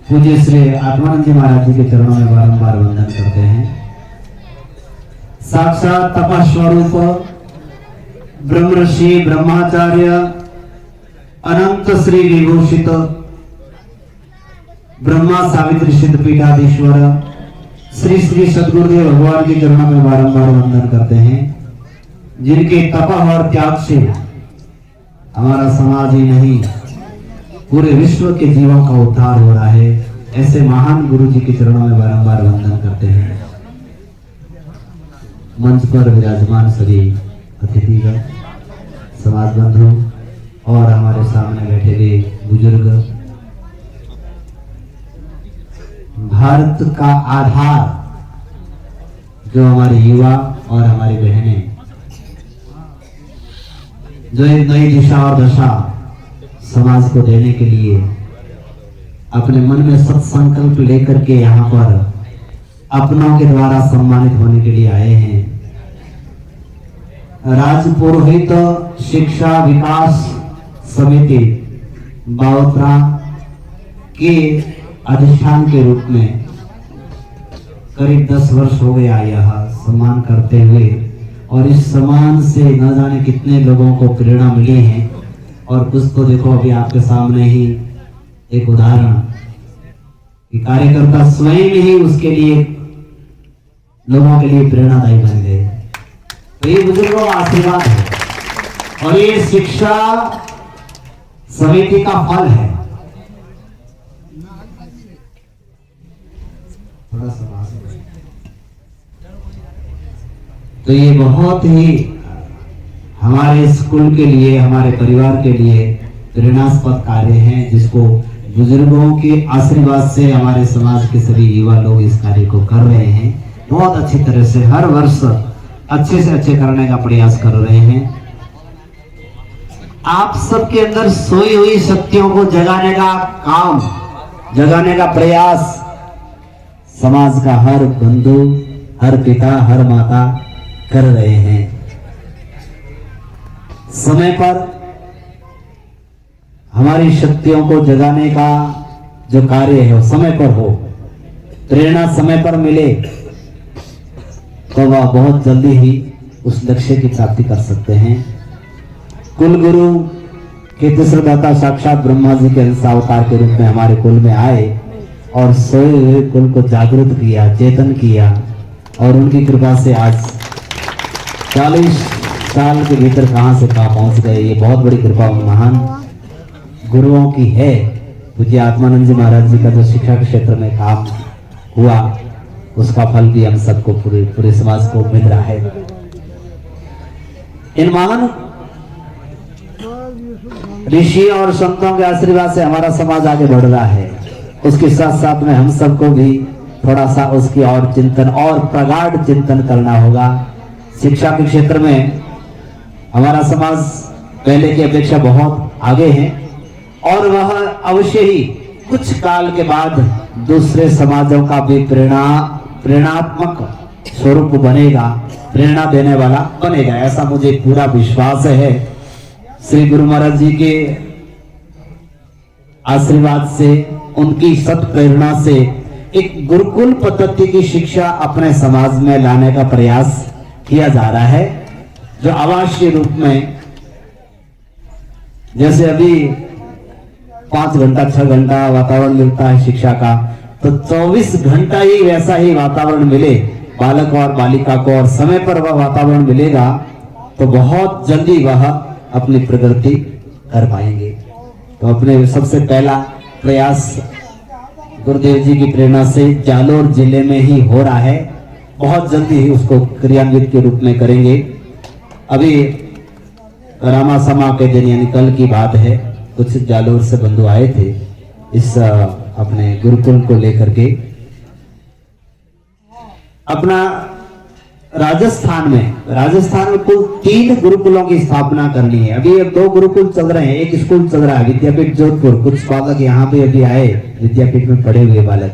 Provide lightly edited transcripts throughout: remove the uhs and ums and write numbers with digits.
पूज्य श्री आत्मानंद जी महाराज जी के चरणों में बारंबार वंदन करते हैं। साक्षात तपस्वरूप ब्रह्मर्षि ब्रह्माचार्य अनंत श्री विभूषित ब्रह्मा सावित्री सिद्ध पीठाधीश्वर श्री श्री सद्गुरुदेव भगवान के चरणों में बारंबार वंदन करते हैं, जिनके तप और त्याग से हमारा समाज ही नहीं पूरे विश्व के जीवों का उद्धार हो रहा है। ऐसे महान गुरु जी के चरणों में बारंबार वंदन करते हैं। मंच पर विराजमान सभी अतिथिगण, समाज बंधु और हमारे सामने बैठे हुए बुजुर्ग, भारत का आधार जो हमारे युवा और हमारी बहनें, जो एक नई दिशा और दशा समाज को देने के लिए अपने मन में सत्संकल्प लेकर के यहाँ पर अपनों के द्वारा सम्मानित होने के लिए आए हैं। राजपुरोहित शिक्षा विकास समिति बावत्रा के अधिष्ठान के रूप में करीब 10 वर्ष हो गया यह सम्मान करते हुए, और इस सम्मान से न जाने कितने लोगों को प्रेरणा मिली है। और कुछ तो देखो अभी आपके सामने ही एक उदाहरण कि कार्यकर्ता स्वयं ही उसके लिए लोगों के लिए प्रेरणादायी बन गए। तो ये बुजुर्गों का आशीर्वाद है और ये शिक्षा समिति का फल है। थोड़ा सा तो ये बहुत ही हमारे स्कूल के लिए, हमारे परिवार के लिए प्रेरणास्पद कार्य हैं, जिसको बुजुर्गों के आशीर्वाद से हमारे समाज के सभी युवा लोग इस कार्य को कर रहे हैं। बहुत अच्छी तरह से हर वर्ष अच्छे से अच्छे करने का प्रयास कर रहे हैं। आप सबके अंदर सोई हुई शक्तियों को जगाने का काम, जगाने का प्रयास समाज का हर बंधु, हर पिता, हर माता कर रहे हैं। समय पर हमारी शक्तियों को जगाने का जो कार्य है वो समय पर हो, प्रेरणा समय पर मिले, तो वह बहुत जल्दी ही उस लक्ष्य की प्राप्ति कर सकते हैं। कुल गुरु के तीसरदाता साक्षात ब्रह्मा जी के अंश अवतार के रूप में हमारे कुल में आए और सोए हुए कुल को जागृत किया, चेतन किया, और उनकी कृपा से आज 40 साल के भीतर कहां से कहां पहुंच गए। ये बहुत बड़ी कृपा महान गुरुओं की है। पूज्य आत्मानंद जी महाराज जी का जो शिक्षा के क्षेत्र में काम हुआ, उसका फल भी हम सबको, पूरे समाज को मिल रहा है। इन महान ऋषि और संतों के आशीर्वाद से हमारा समाज आगे बढ़ रहा है। उसके साथ साथ में हम सबको भी थोड़ा सा उसकी और चिंतन और प्रगाढ़ चिंतन करना होगा। शिक्षा के क्षेत्र में हमारा समाज पहले की अपेक्षा बहुत आगे है और वह अवश्य ही कुछ काल के बाद दूसरे समाजों का भी प्रेरणात्मक स्वरूप बनेगा, प्रेरणा देने वाला बनेगा, ऐसा मुझे पूरा विश्वास है। श्री गुरु महाराज जी के आशीर्वाद से, उनकी सत प्रेरणा से एक गुरुकुल पद्धति की शिक्षा अपने समाज में लाने का प्रयास किया जा रहा है, जो आवासीय रूप में, जैसे अभी 5 घंटा 6 घंटा वातावरण मिलता है शिक्षा का, तो 24 घंटा ही वैसा ही वातावरण मिले बालक और बालिका को, और समय पर वह वातावरण मिलेगा तो बहुत जल्दी वह अपनी प्रगति कर पाएंगे। तो अपने सबसे पहला प्रयास गुरुदेव जी की प्रेरणा से जालोर जिले में ही हो रहा है, बहुत जल्दी ही उसको क्रियान्वित के रूप में करेंगे। अभी रामा समा के दिन, यानी कल की बात है, कुछ जालोर से बंधु आए थे इस अपने गुरुकुल को लेकर के। अपना राजस्थान में कुल 3 गुरुकुलों की स्थापना करनी है। अभी 2 गुरुकुल चल रहे हैं, एक स्कूल चल रहा है विद्यापीठ जोधपुर, कुछ बालक यहाँ पे अभी आए विद्यापीठ में पढ़े हुए बालक,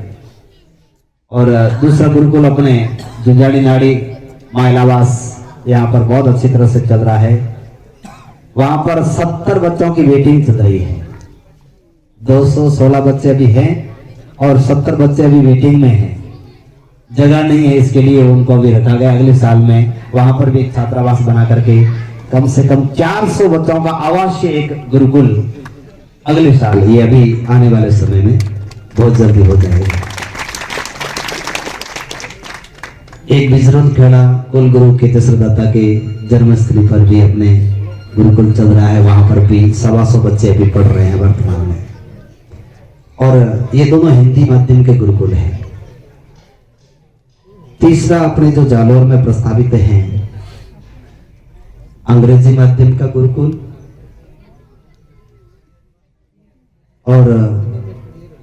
और दूसरा गुरुकुल अपने जुंजाड़ी नाड़ी महिलावास यहाँ पर बहुत अच्छी तरह से चल रहा है। वहां पर 70 बच्चों की वेटिंग चल रही है, 216 बच्चे अभी हैं और 70 बच्चे अभी वेटिंग में हैं। जगह नहीं है, इसके लिए उनको अभी रखा गया। अगले साल में वहां पर भी एक छात्रावास बना करके कम से कम 400 बच्चों का आवासीय एक गुरुकुल अगले साल, ये अभी आने वाले समय में बहुत जल्दी हो जाएगा। एक विजरोन खेड़ा कुल गुरु के दशरथ के जन्मस्थली पर भी अपने गुरुकुल चल रहा है। वहां पर भी 125 बच्चे भी पढ़ रहे हैं वर्तमान में, और ये दोनों हिंदी माध्यम के गुरुकुल हैं। तीसरा अपने जो जालोर में प्रस्तावित हैं अंग्रेजी माध्यम का गुरुकुल और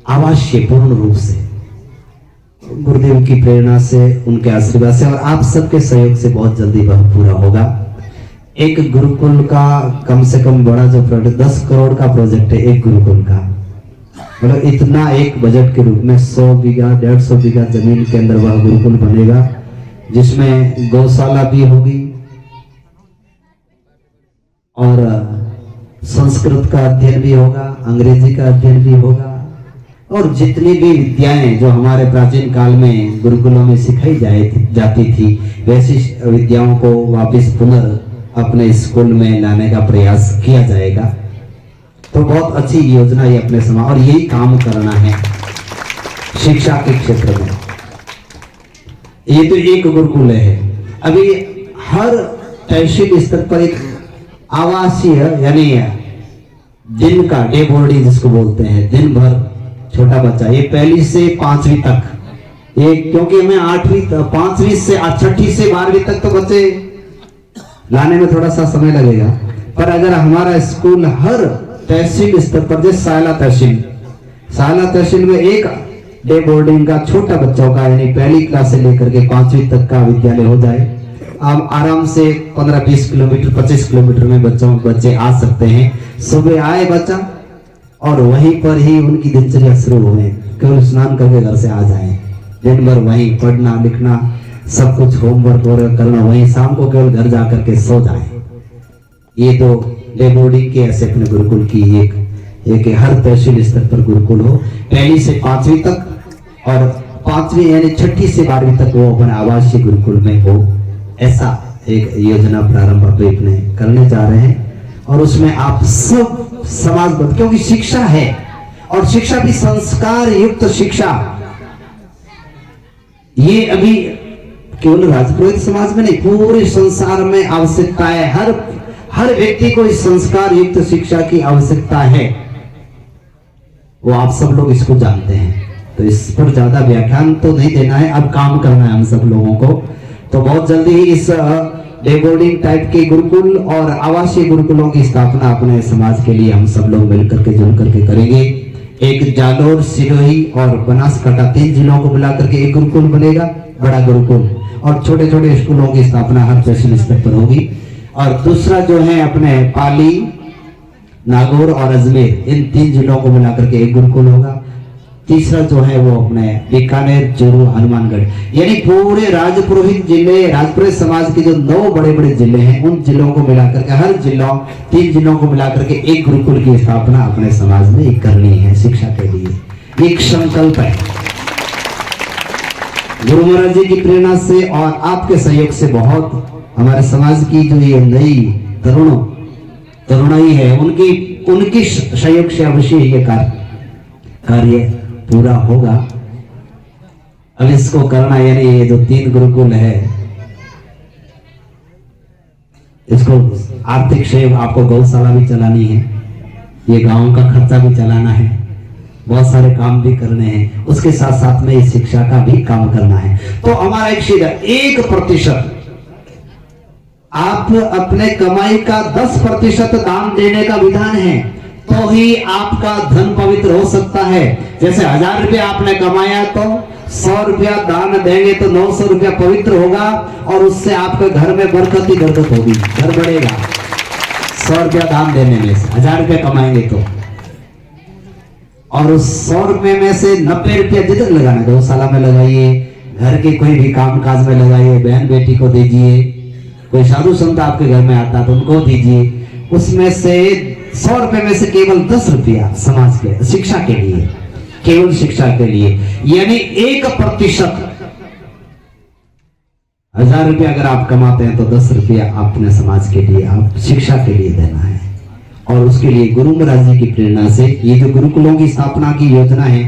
आवासीय पूर्ण रूप से गुरुदेव की प्रेरणा से, उनके आशीर्वाद से और आप सबके सहयोग से बहुत जल्दी वह पूरा होगा। एक गुरुकुल का कम से कम बड़ा जो प्रोजेक्ट 10 करोड़ का प्रोजेक्ट है एक गुरुकुल का, मतलब इतना एक बजट के रूप में 100 बीघा 150 बीघा जमीन के अंदर वह गुरुकुल बनेगा, जिसमें गौशाला भी होगी और संस्कृत का अध्ययन भी होगा, अंग्रेजी का अध्ययन भी होगा, और जितनी भी विद्याएं जो हमारे प्राचीन काल में गुरुकुलों में सिखाई जाती थी वैसी विद्याओं को वापस अपने स्कूल में लाने का प्रयास किया जाएगा। तो बहुत अच्छी योजना ये अपने समाज, और यही काम करना है शिक्षा के क्षेत्र में। ये तो एक गुरुकुल है। अभी हर तहसील स्तर पर एक आवासीय यानी दिन का डे बोर्डिंग जिसको बोलते हैं, दिन भर छोटा बच्चा, ये 1 से 5वीं तक, ये क्योंकि हमें 5वीं से 6ठी से 12वीं तक तो बच्चे लाने में थोड़ा सा समय लगेगा, पर अगर हमारा स्कूल हर तहसील स्तर पर, जैसे सायला तहसील में एक डे बोर्डिंग का छोटा बच्चों का यानी 1ली क्लास से लेकर के 5वीं तक का विद्यालय हो जाए, आप आराम से 15-20 किलोमीटर 25 किलोमीटर में बच्चे आ सकते हैं। सुबह आए बच्चा और वहीं पर ही उनकी दिनचर्या शुरू हो गई, केवल स्नान करके घर से आ जाए, दिन भर वहीं पढ़ना लिखना सब कुछ होमवर्क और करना, वहीं शाम को केवल घर जाकर के सो जाए। ये तो डे बोर्डिंग के ऐसे अपने गुरुकुल की एक हर तहसील स्तर पर गुरुकुल हो, 1ली से 5वीं तक और 5वीं यानी 6ठी से 12वीं तक वो अपने आवासीय गुरुकुल में हो, ऐसा एक योजना प्रारंभ अपने करने जा रहे हैं। और उसमें आप सब समाजबद्ध, क्योंकि शिक्षा है और शिक्षा भी संस्कार युक्त शिक्षा, ये अभी केवल राजपुरोहित समाज में नहीं पूरे संसार में आवश्यकता है। हर व्यक्ति को इस संस्कार युक्त शिक्षा की आवश्यकता है, वो आप सब लोग इसको जानते हैं। तो इस पर ज्यादा व्याख्यान तो नहीं देना है, अब काम करना है हम सब लोगों को। तो बहुत जल्दी ही इस डे बोर्डिंग टाइप के गुरुकुल और आवासीय गुरुकुलों की स्थापना अपने समाज के लिए हम सब लोग मिलकर के जुड़ करके करेंगे। एक जालोर, सिरोही और बनासकांठा 3 जिलों को मिलाकर के एक गुरुकुल बनेगा, बड़ा गुरुकुल, और छोटे छोटे स्कूलों की स्थापना हर तहसील स्तर पर होगी। और दूसरा जो है अपने पाली, नागौर और अजमेर, इन 3 जिलों को मिलाकर के एक गुरुकुल होगा। तीसरा जो है वो अपने बीकानेर, चूरू, हनुमानगढ़, यानी पूरे राजपुरोहित जिले, राजपुरोहित समाज के जो 9 बड़े बड़े जिले हैं उन जिलों को मिलाकर के हर 3 जिलों को मिलाकर के एक गुरुकुल की स्थापना अपने समाज में करनी है शिक्षा के लिए। एक संकल्प है गुरु महाराज जी की प्रेरणा से और आपके सहयोग से बहुत हमारे समाज की जो ये नई तरुणाई है उनकी सहयोग से अवश्य ये कार्य पूरा होगा। अब इसको करना यानी ये जो 3 गुरुकुल है इसको आर्थिक सहयोग, आपको गौशाला भी चलानी है, ये गांव का खर्चा भी चलाना है, बहुत सारे काम भी करने हैं, उसके साथ साथ में इस शिक्षा का भी काम करना है। तो हमारा एक सीधा 1% आप अपने कमाई का 10% दान देने का विधान है, तो ही आपका धन पवित्र हो सकता है। जैसे 1000 रुपया आपने कमाया तो 100 रुपया दान देंगे तो 900 रुपया पवित्र होगा, और उससे आपके घर में बरकत ही बरकत होगी, घर बढ़ेगा 100 रुपया दान देने में। 1000 रुपया कमाएंगे तो, और उस 100 रुपये में से 90 रुपया जिधर लगाना, गौशाला में लगाइए, घर के कोई भी काम काज में लगाइए, बहन बेटी को दीजिए, कोई साधु संत आपके घर में आता तो उनको दीजिए। उसमें से 100 रुपए में से केवल 10 रुपया समाज के शिक्षा के लिए, केवल शिक्षा के लिए। यानी 1%, 1000 रुपया अगर आप कमाते हैं तो 10 रुपया अपने समाज के लिए, आप शिक्षा के लिए देना है। और उसके लिए गुरु महाराज जी की प्रेरणा से ये जो गुरुकुलों की स्थापना की योजना है,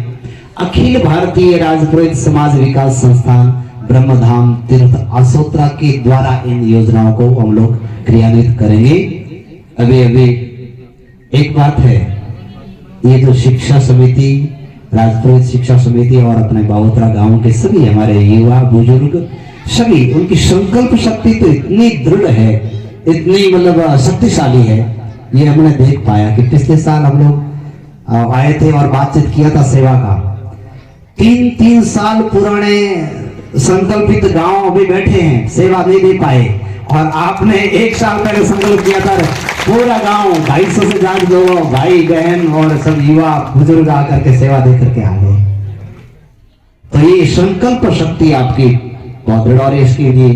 अखिल भारतीय राजपुरोहित समाज विकास संस्थान ब्रह्मधाम तीर्थ आसोत्रा के द्वारा इन योजनाओं को हम लोग क्रियान्वित करेंगे। अभी अभी एक बात है, ये जो शिक्षा समिति, राजपुरोहित शिक्षा समिति और अपने बावोत्रा गांव के सभी हमारे युवा बुजुर्ग सभी, उनकी संकल्प शक्ति तो इतनी दृढ़ है, इतनी मतलब शक्तिशाली है। ये हमने देख पाया कि पिछले साल हम लोग आए थे और बातचीत किया था सेवा का। 3 साल पुराने संकल्पित गांव अभी बैठे हैं, सेवा नहीं दे पाए, और आपने 1 साल पहले संकल्प किया था पूरा गांव 250 से ज्यादा लोग, भाई बहन और सब युवा बुजुर्ग आकर के सेवा दे करके आ गए। तो ये संकल्प शक्ति आपकी बहुत दृढ़, और इसके लिए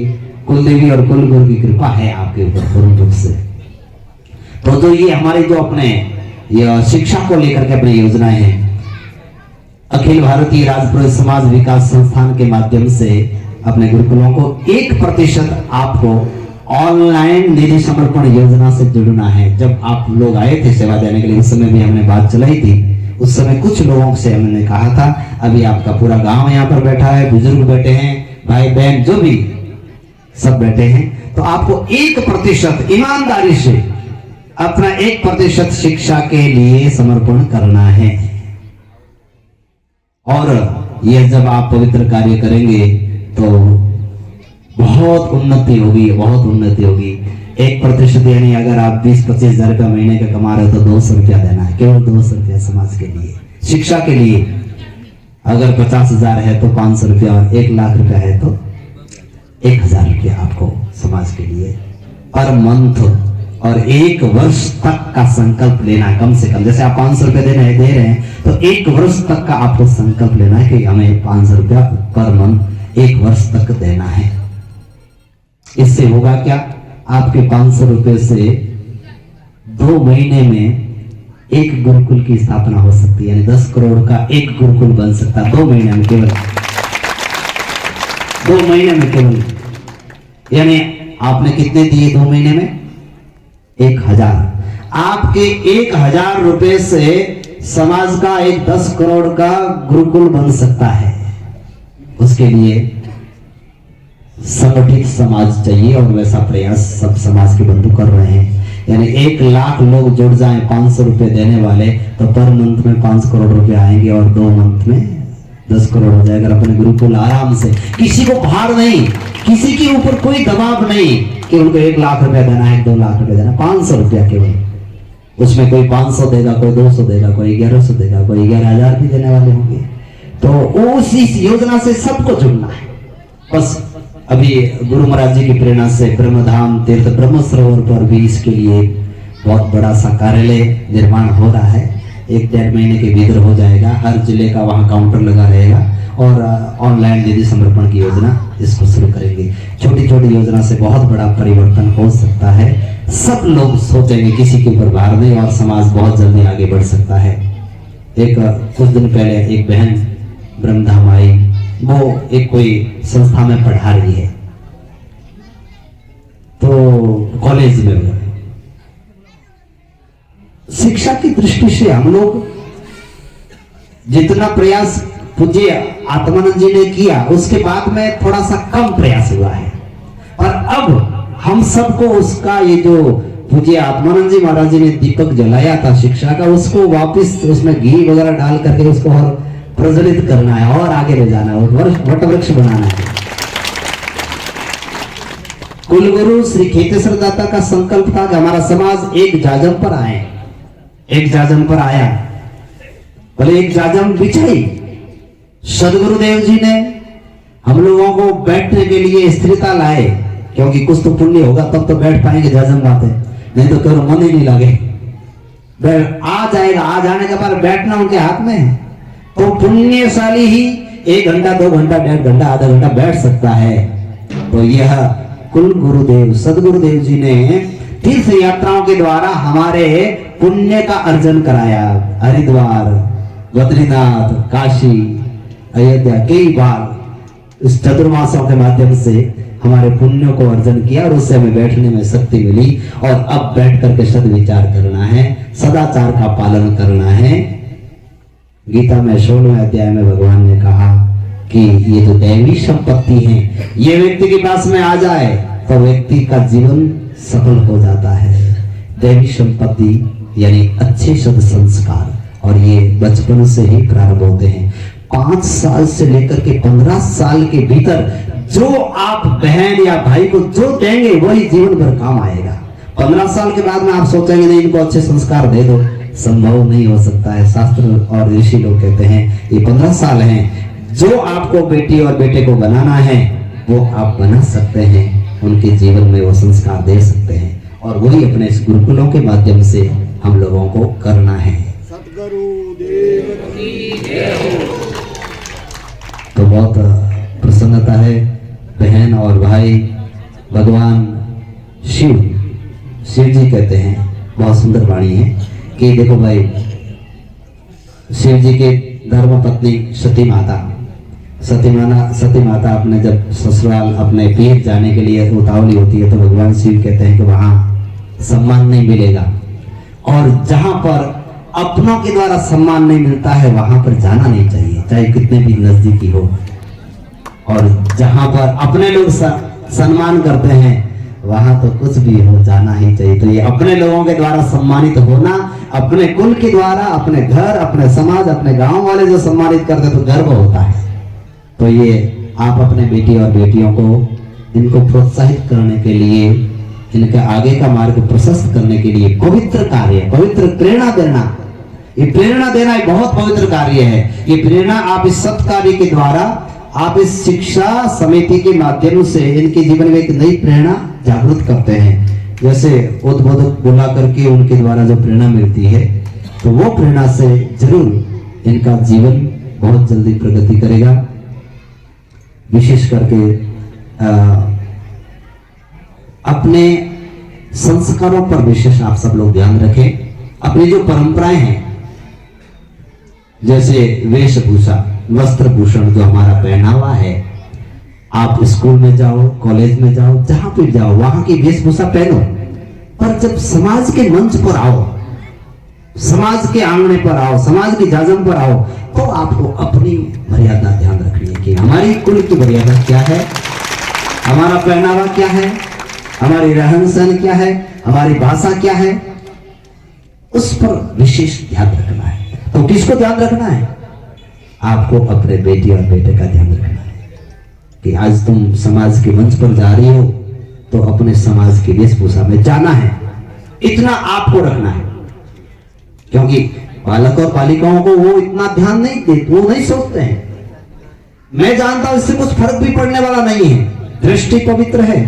कुलदेवी और कुलगुरु की कृपा है आपके ऊपर पूर्ण रूप से। तो ये हमारी जो अपने ये शिक्षा को लेकर के अपनी योजनाएं हैं, अखिल भारतीय राजपुरोहित समाज विकास संस्थान के माध्यम से अपने गुरुकुलों को 1% आपको ऑनलाइन निधि समर्पण योजना से जुड़ना है। जब आप लोग आए थे सेवा देने के लिए, उस समय भी हमने बात चलाई थी। उस समय कुछ लोगों से हमने कहा था, अभी आपका पूरा गांव यहाँ पर बैठा है, बुजुर्ग बैठे हैं, भाई बहन जो भी सब बैठे हैं, तो आपको 1% ईमानदारी से अपना 1% शिक्षा के लिए समर्पण करना है। और यह जब आप पवित्र कार्य करेंगे तो बहुत उन्नति होगी, बहुत उन्नति होगी। 1% यानी अगर आप 20-25 हजार रुपया महीने का कमा रहे हो तो 200 रुपया देना है, केवल 200 रुपया समाज के लिए, शिक्षा के लिए। अगर 50,000 है तो 500 रुपया, और 1 लाख रुपया है तो 1000 रुपया आपको समाज के लिए पर मंथ। और 1 वर्ष तक का संकल्प लेना है कम से कम। जैसे आप 500 रुपया दे रहे हैं तो 1 वर्ष तक का आपको संकल्प लेना है कि हमें 500 रुपया पर मंथ 1 वर्ष तक देना है। इससे होगा क्या, आपके 500 रुपए से 2 महीने में 1 गुरुकुल की स्थापना हो सकती है। यानी 10 करोड़ का 1 गुरुकुल बन सकता है 2 महीने में, केवल 2 महीने में केवल। यानी आपने कितने दिए 2 महीने में? 1000। आपके 1000 रुपए से समाज का एक 10 करोड़ का गुरुकुल बन सकता है। उसके लिए संगठित समाज चाहिए, और वैसा प्रयास सब समाज के बंधु कर रहे हैं। यानी 1 लाख लोग जुड़ जाएं 500 रुपए देने वाले, तो पर मंथ में 5 करोड़ रुपए आएंगे, और 2 मंथ में 10 करोड़ हो जाएगा। अपने गुरुकुल आराम से, किसी को भार नहीं, किसी के ऊपर कोई दबाव नहीं कि उनको 1 लाख रुपया देना है, 2 लाख रुपया देना, 500 रुपया केवल। उसमें कोई 500 देगा, कोई 200 देगा, कोई 1100 देगा, कोई 11,000 भी देने वाले होंगे। तो उस इस योजना से सबको जुड़ना है। बस अभी गुरु महाराज जी की प्रेरणा से ब्रह्मधाम तीर्थ ब्रह्म सरोवर पर भी इसके लिए बहुत बड़ा सा कार्यालय निर्माण हो रहा है। 1-1.5 महीने के भीतर हो जाएगा। हर जिले का वहाँ काउंटर लगा रहेगा, और ऑनलाइन निधि समर्पण की योजना इसको शुरू करेंगे। छोटी छोटी योजना से बहुत बड़ा परिवर्तन हो सकता है। सब लोग सोचेंगे, किसी के ऊपर भार नहीं, और समाज बहुत जल्दी आगे बढ़ सकता है। कुछ दिन पहले एक बहन ब्रह्मधाम आई, वो एक कोई संस्था में पढ़ा रही है, तो कॉलेज में शिक्षा की दृष्टि से हम लोग जितना प्रयास पूज्य आत्मानंद जी ने किया, उसके बाद में थोड़ा सा कम प्रयास हुआ है। और अब हम सबको उसका, ये जो पूज्य आत्मानंद जी महाराज जी ने दीपक जलाया था शिक्षा का, उसको वापस उसमें घी वगैरह डाल करके उसको और प्रज्वलित करना है, और आगे ले जाना है, और वट वृक्ष बनाना है। कुलगुरु श्री खेतेश्वर दाता का संकल्प था कि हमारा समाज एक जाजम पर आए। एक जाजम पर आया, बोले एक जाजम बिछाई। सदगुरुदेव जी ने हम लोगों को बैठने के लिए स्थिरता लाए, क्योंकि कुछ तो पुण्य होगा तब तो बैठ पाएंगे जाजम बातें, नहीं तो करो मन ही नहीं लगे। आ जाएगा, आ जाने के बाद बैठना उनके हाथ में है। तो पुण्यशाली ही 1 घंटा 2 घंटा 1.5 घंटा आधा घंटा बैठ सकता है। तो यह कुल गुरुदेव सदगुरुदेव जी ने तीर्थ यात्राओं के द्वारा हमारे पुण्य का अर्जन कराया। हरिद्वार, बद्रीनाथ, काशी, अयोध्या कई बार इस चतुर्मासों के माध्यम से हमारे पुण्यों को अर्जन किया और उससे हमें बैठने में शक्ति मिली। और अब बैठ करके सद्विचार करना है, सदाचार का पालन करना है। गीता में 16वें अध्याय में भगवान ने कहा कि ये जो दैवी संपत्ति है, ये व्यक्ति के पास में आ जाए तो व्यक्ति का जीवन सफल हो जाता है। दैवी संपत्ति यानी अच्छे सद संस्कार, और ये बचपन से ही प्रारंभ होते हैं। 5 साल से लेकर के 15 साल के भीतर जो आप बहन या भाई को जो देंगे वही जीवन भर काम आएगा। 15 साल के बाद में आप सोचेंगे नहीं इनको अच्छे संस्कार दे दो, संभव नहीं हो सकता है। शास्त्र और ऋषि लोग कहते हैं ये 15 साल हैं, जो आपको बेटी और बेटे को बनाना है वो आप बना सकते हैं, उनके जीवन में वो संस्कार दे सकते हैं। और वही अपने इस गुरुकुलों के माध्यम से हम लोगों को करना है। तो बहुत प्रसन्नता है बहन और भाई, भगवान शिव जी कहते हैं, बहुत सुंदर वाणी है कि देखो भाई, शिव जी के धर्म पत्नी सती माता अपने जब ससुराल अपने पीर जाने के लिए उतावली होती है तो भगवान शिव कहते हैं कि वहां सम्मान नहीं मिलेगा, और जहां पर अपनों के द्वारा सम्मान नहीं मिलता है वहां पर जाना नहीं चाहिए, चाहे कितने भी नजदीकी हो। और जहां पर अपने लोग सम्मान करते हैं वहां तो कुछ भी हो जाना ही चाहिए। तो ये अपने लोगों के द्वारा सम्मानित होना, अपने कुल के द्वारा, अपने घर, अपने समाज, अपने गांव वाले जो सम्मानित करते तो गर्व होता है। तो ये आप अपने बेटी और बेटियों को इनको प्रोत्साहित करने के लिए, इनके आगे का मार्ग प्रशस्त करने के लिए पवित्र कार्य, पवित्र प्रेरणा देना, ये प्रेरणा देना एक बहुत पवित्र कार्य है। ये प्रेरणा आप इस सत्कार्य के द्वारा, आप इस शिक्षा समिति के माध्यम से इनके जीवन में एक नई प्रेरणा जागृत करते हैं। जैसे उद्बोधक बुला करके उनके द्वारा जो प्रेरणा मिलती है, तो वो प्रेरणा से जरूर इनका जीवन बहुत जल्दी प्रगति करेगा। विशेष करके अपने संस्कारों पर विशेष आप सब लोग ध्यान रखें। अपनी जो परंपराएं हैं, जैसे वेशभूषा, वस्त्र भूषण, जो हमारा पहनावा है, आप स्कूल में जाओ, कॉलेज में जाओ, जहां भी जाओ वहां की वेशभूषा पहनो। पर जब समाज के मंच पर आओ, समाज के आंगने पर आओ, समाज की जाजम पर आओ, तो आपको अपनी मर्यादा ध्यान रखनी है कि हमारी कुल की मर्यादा क्या है, हमारा पहनावा क्या है, हमारी रहन सहन क्या है, हमारी भाषा क्या है, उस पर विशेष ध्यान रखना है। तो किसको ध्यान रखना है? आपको अपने बेटी और बेटे का ध्यान रखना है कि आज तुम समाज के मंच पर जा रही हो तो अपने समाज की वेशभूषा में जाना है, इतना आपको रखना है। क्योंकि बालक और बालिकाओं को वो इतना ध्यान नहीं देते, वो नहीं सोचते हैं। मैं जानता हूं इससे कुछ फर्क भी पड़ने वाला नहीं है। दृष्टि पवित्र है,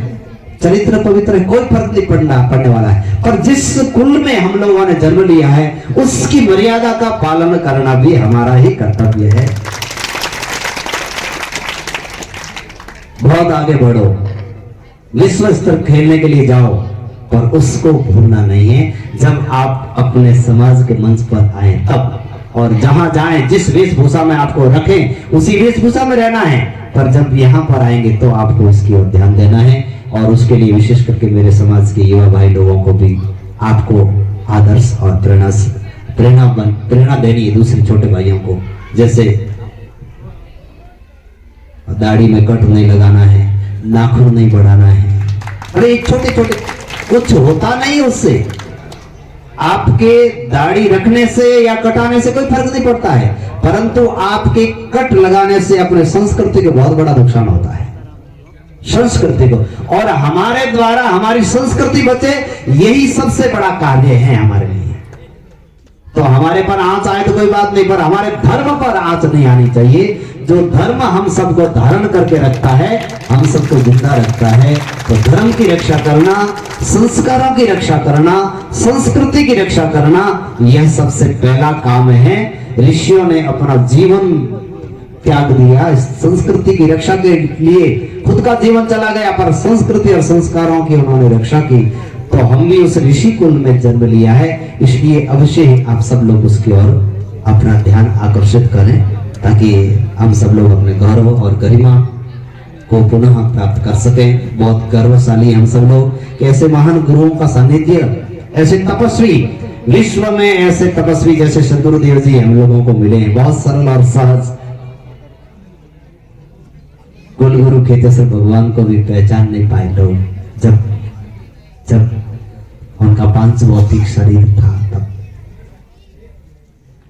चरित्र पवित्र है, कोई फर्क नहीं पड़ने वाला है। पर जिस कुल में हम लोगों ने जन्म लिया है उसकी मर्यादा का पालन करना भी हमारा ही कर्तव्य है। बहुत आगे बढ़ो, विश्व स्तर खेलने के लिए जाओ, पर उसको भूलना नहीं है जब आप अपने समाज के मंच पर आए तब। और जहां जाएं, जिस वेशभूषा में आपको रखें उसी वेशभूषा में रहना है। पर जब यहाँ पर आएंगे तो आपको इसकी ओर ध्यान देना है। और उसके लिए विशेष करके मेरे समाज के युवा भाई लोगों को भी आपको आदर्श और प्रेरणा देनी है दूसरे छोटे भाइयों को। जैसे दाढ़ी में कट नहीं लगाना है, नाखून नहीं बढ़ाना है। अरे छोटे छोटे कुछ होता नहीं उससे, आपके दाढ़ी रखने से या कटाने से कोई फर्क नहीं पड़ता है, परंतु आपके कट लगाने से अपने संस्कृति को बहुत बड़ा नुकसान होता है, संस्कृति को। और हमारे द्वारा हमारी संस्कृति बचे, यही सबसे बड़ा कार्य है हमारे लिए। तो हमारे पर आंच आए तो कोई बात नहीं, पर हमारे धर्म पर आंच नहीं आनी चाहिए। जो धर्म हम सबको धारण करके रखता है, हम सबको जिंदा रखता है, तो धर्म की रक्षा करना, संस्कारों की रक्षा करना, संस्कृति की रक्षा करना, यह सबसे पहला काम है। ऋषियों ने अपना जीवन त्याग दिया इस संस्कृति की रक्षा के लिए, खुद का जीवन चला गया, पर संस्कृति और संस्कारों की उन्होंने रक्षा की। तो हम भी उस ऋषि कुल में जन्म लिया है, इसलिए अवश्य ही आप सब लोग उसकी ओर अपना ध्यान आकर्षित करें ताकि हम सब लोग अपने गौरव और गरिमा को पुनः प्राप्त कर सकें। बहुत गर्वशाली हम सब लोग कि ऐसे महान गुरुओं का सानिध्य, ऐसे तपस्वी, विश्व में ऐसे तपस्वी जैसे सद्गुरुदेव जी हम लोगों को मिले हैं। बहुत सरल और सहज। कुलगुरु कहते से भगवान को भी पहचान नहीं पाए लोग, जब उनका पांच भौतिक शरीर था तब।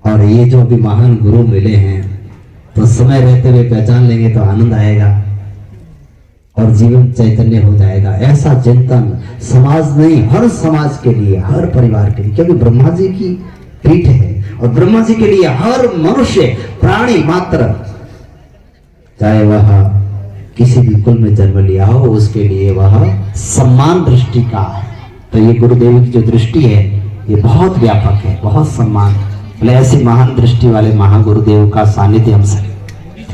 और ये जो भी महान गुरु मिले हैं तो समय रहते हुए पहचान लेंगे तो आनंद आएगा और जीवन चैतन्य हो जाएगा। ऐसा चिंतन समाज नहीं, हर समाज के लिए, हर परिवार के लिए, क्योंकि ब्रह्मा जी की पीठ है और ब्रह्मा जी के लिए हर मनुष्य, प्राणी मात्र, चाहे वह किसी भी कुल में जन्म लिया हो, उसके लिए वह सम्मान दृष्टि का है। तो ये गुरुदेव की जो दृष्टि है ये बहुत व्यापक है, बहुत सम्मान। ऐसे महान दृष्टि वाले महागुरुदेव का सानिध्य हम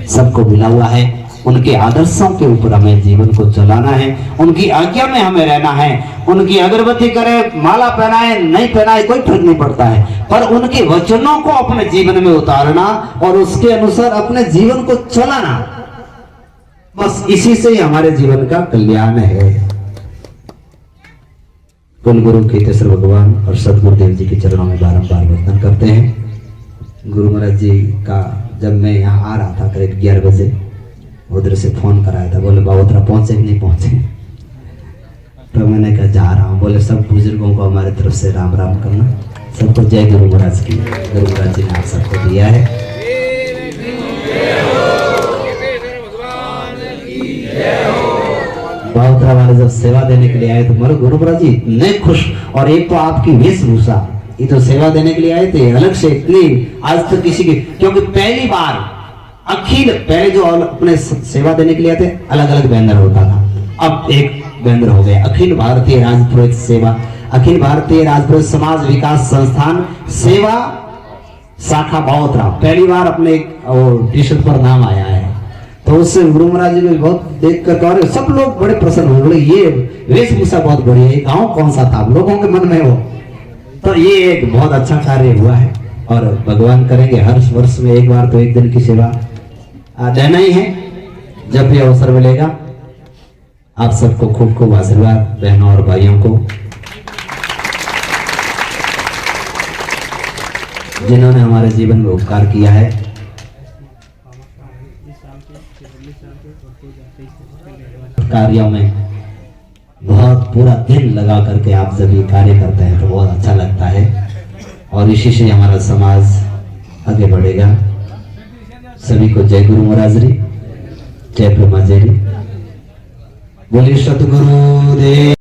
सबको मिला हुआ है। उनके आदर्शों के ऊपर हमें जीवन को चलाना है, उनकी आज्ञा में हमें रहना है। उनकी अगरबत्ती करे, माला पहनाए, नहीं पहनाए, कोई फर्क नहीं पड़ता है, पर उनके वचनों को अपने जीवन में उतारना और उसके अनुसार अपने जीवन को चलाना, बस इसी से ही हमारे जीवन का कल्याण है। कुलगुरु केतेश्वर भगवान और सदगुरुदेव जी के चरणों में बारंबार वंदन करते हैं। गुरु महाराज जी का जब मैं यहाँ आ रहा था करीब 11 बजे, उधर से फोन कराया था, बोले बाबोतरा पहुंचे कि नहीं पहुंचे। तो मैंने कहा जा रहा हूँ। बोले सब बुजुर्गों को हमारे तरफ से राम राम करना, सबको जय गुरु महाराज की। गुरु महाराज जी ने आप सबको दिया है। बाबोतरा वाले जब सेवा देने के लिए आए तो मेरे गुरु महाराज जी इतने खुश, और एक तो आपकी वेशभूषा, ये तो सेवा देने के लिए आए थे अलग से, इतनी आज तक किसी की, क्योंकि पहली बार अखिल, पहले जो अपने सेवा देने के लिए आते अलग अलग बैनर होता था, अब एक बैनर हो गया, अखिल भारतीय राजपुरोहित सेवा, अखिल भारतीय राजपुरोहित समाज विकास संस्थान सेवा शाखा बाबोतरा, पहली बार अपने टी शर्ट पर नाम आया है। तो उससे गुरु महाराज जी को बहुत देख कर सब लोग बड़े प्रसन्न हो गए, ये वेशभूषा बहुत बढ़िया है, गाँव कौन सा था लोगों के मन में हो। तो ये एक बहुत अच्छा कार्य हुआ है और भगवान करेंगे हर वर्ष में एक बार तो एक दिन की सेवा देना ही है। जब भी अवसर मिलेगा आप सबको खूब खूब आशीर्वाद, बहनों और भाइयों को जिन्होंने हमारे जीवन में उपकार किया है। कार्यों में बहुत पूरा दिन लगा करके आप जब ये कार्य करते हैं तो बहुत अच्छा लगता है और इसी से हमारा समाज आगे बढ़ेगा। सभी को जय गुरु महाराज री, जय ब्रह्मा जी री, बोलिए सतगुरु देव।